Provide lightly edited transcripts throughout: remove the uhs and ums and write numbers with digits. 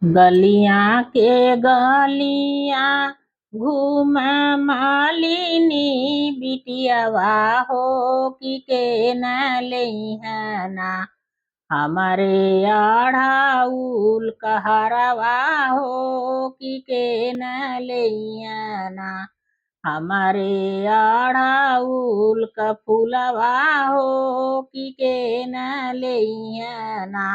गलियां के गलियां घूम मालिनी बिटियावा हो के न लइहना हमारे आढ़ाउल कहरवा हो के न लइहना हमारे आढ़ाउल क फूलवा हो के न लइहना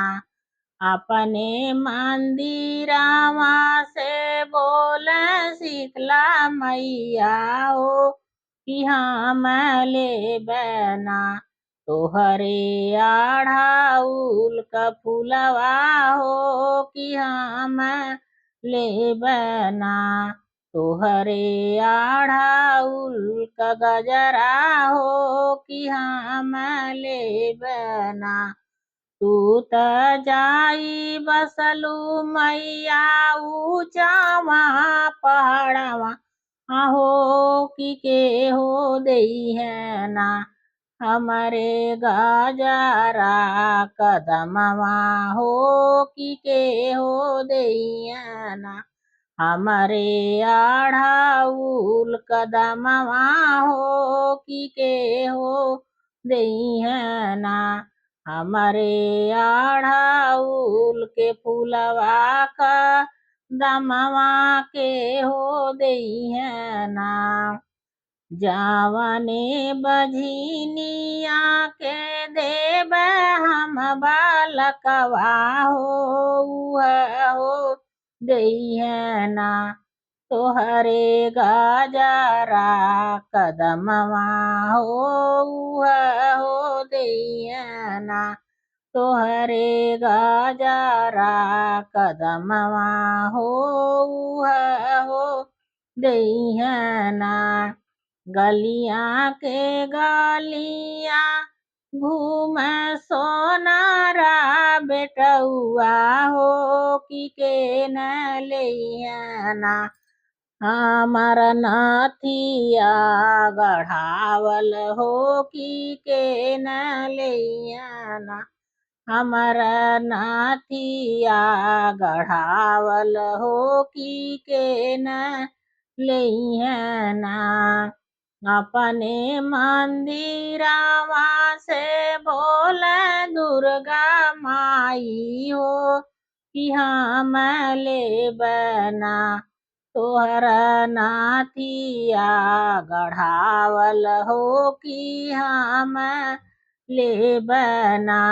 अपने मंदिरावा से बोल शीतला मैया हो कि हम ले बना तोहरे आढ़ाउल क फूलवा हो कि हम ले बना तोहरे आढ़ाउल क गजरा हो कि हम ले बना तू त जाई बसलू मैया ऊंचावा पहाड़वा आहो के हो दई है ना हमारे गजरा कदमवा हो के हो दई है ना हमारे आढ़ाउल कदमवा हो के हो दई है ना हमारे आढ़ाउल के फूलवा का दमवा के हो दई है ना जावने बझिनिया के देव हम बालकवा हो दई है ना तोहरे गजरा कदमवा हो दई है ना तोहरे गजरा कदमवा हो दई है ना गलियां के गलियां घूम सोनारा बेटउआ हो के न लइहना हमार नाथिया गढ़ावल हो के न लइहना हमार नाथिया गढ़ावल हो के न लइहना अपने मंदिरावा से बोल दुर्गा माई हो कि हम ले बना तोहरा नाथिया गढ़ावल हो कि हम ले बना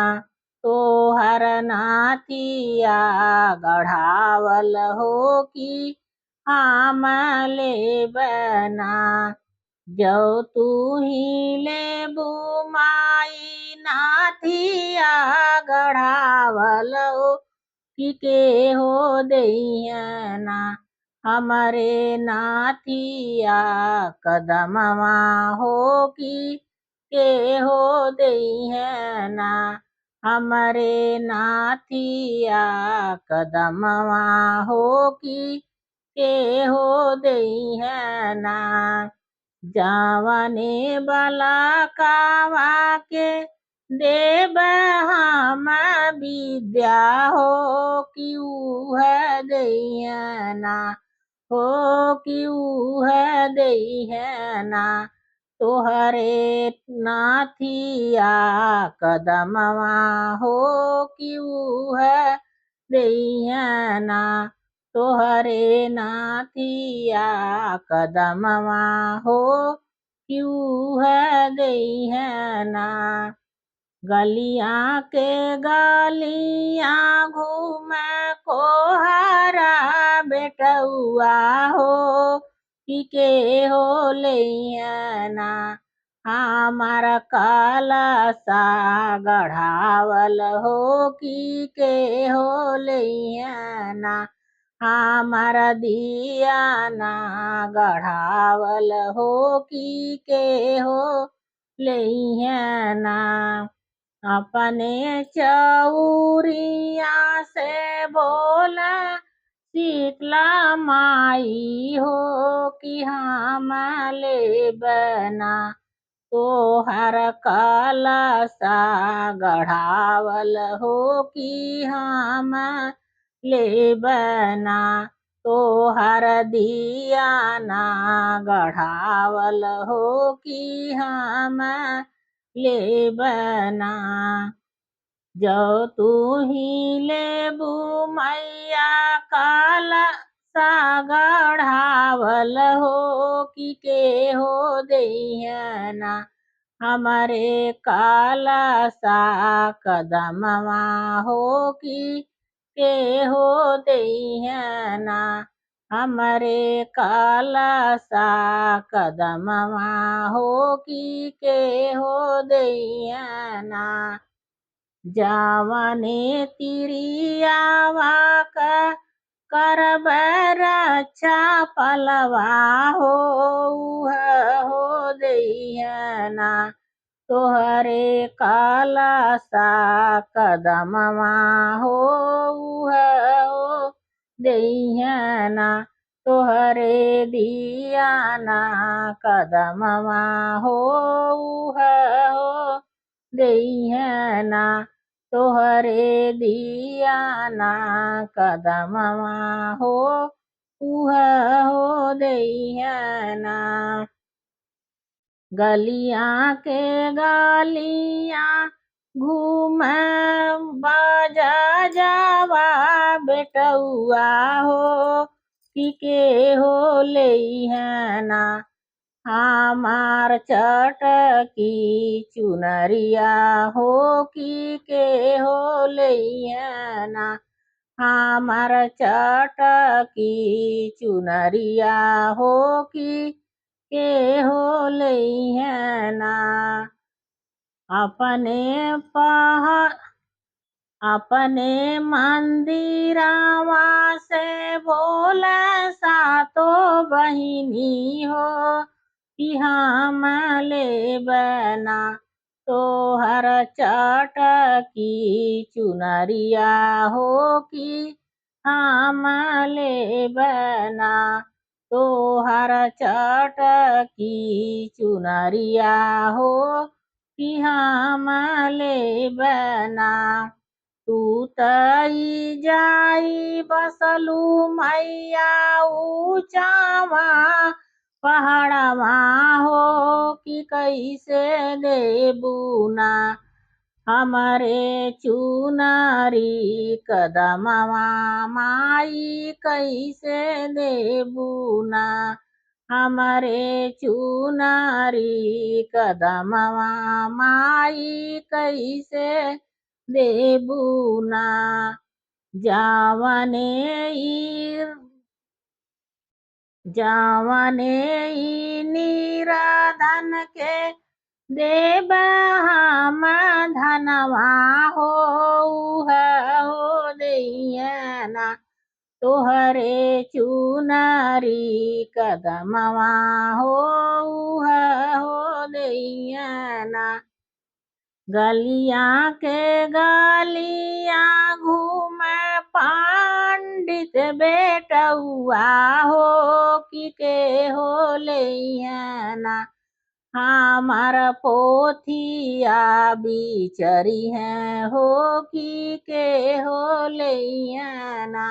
तोहर नाथिया गढ़ावल हो कि हम ले बना जो तू ही ले बुमाई नाथिया गढ़ावल हो के हो दइहना हमारे नाथिया कदमवा हो के हो दइहना हमारे नाथिया कदमवा हो के हो दइहना जावने बालकवा के देव हम विद्या हो कि है दइहना हो कि है दइहना तोहरे नाथिया कदमवा हो कि है दइहना तोहरे नाथिया कदमवा हो कि है दइहना गलियां के गलियां घूम कोहरा बेटउआ हो के हो लइहना हमार कलसा गढ़ावल हो के हो लइहना हमार दिया ना गढ़ावल हो के हो लइहना अपने चौरिया से बोल शीतला माई हो कि हम ले बना तोहर कलसा गढ़ावल हो कि हम ले बना तोहर दिया ना गढ़ावल हो कि हम ले बना। जो तू ही लेबू मैया काल सा गढ़ावल हो कि के हो देना हमरे काला सा कदमवा हो कि के हो देना हमरे काला सा कदमवा हो कि के हो देना। जावने तिरियावा करब रक्षा पलवा हो देना तोहरे काला सा कदमवा हो देना तोहरे दिया ना कदमवा हो देना तोहरे दिया ना कदमवा हो देना। गलियां के गालियां घूम बाजा जावा बेटुआ हो कि के हो लेना हमार चटकी चुनरिया हो कि के हो लेना हमार चटकी चुनरिया हो कि के हो लेना। अपने मंदिरवा से बोले सातो बहिनी हो कि हम ले बना तोहर चटकी चुनरिया हो कि हम ले बना तोहर चटकी चुनरिया हो कि हम ले बना। तू तई जाई बसलू मैया ऊँचावा पहाड़वा हो कि कैसे देबू ना हमरे चुनरी कदमवा माई कैसे देबू ना हमरे चुनरी कदमवा माई कैसे देबू ना। जावने ई निराधन के देब हम धनवा हो देना तोहरे चुनरी कदमवा हो देना। गलियां के गालियां घूम पंडित बेटुआ हो कि के हो लेना हमार पोथिया बिचरी है हो कि के हो लेना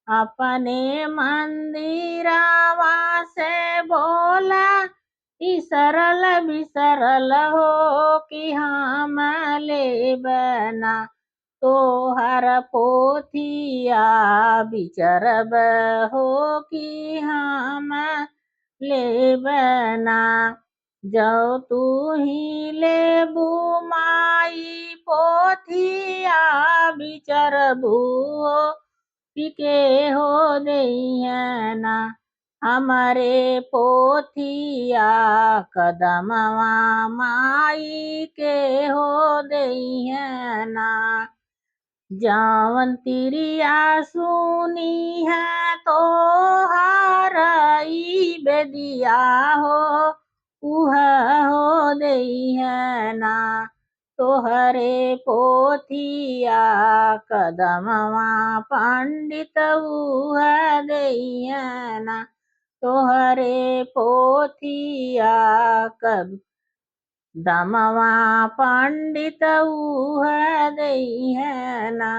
अपने मंदिरवा से बोला सरल बिसरल हो कि हम ले बना तोहर पोथिया बिचरब हो कि हम ले बना। जो तू ही लेबू माई पोथिया बिचरबू हो कि के हो देना हमरे पोथिया कदमवा माई के हो देना। जावन तिरिया सुनी है तो हारई बेदिया हो देना तोहरे पोथिया कदमवा पंडित देना तोहरे पोथिया कदमवा पंडित देना।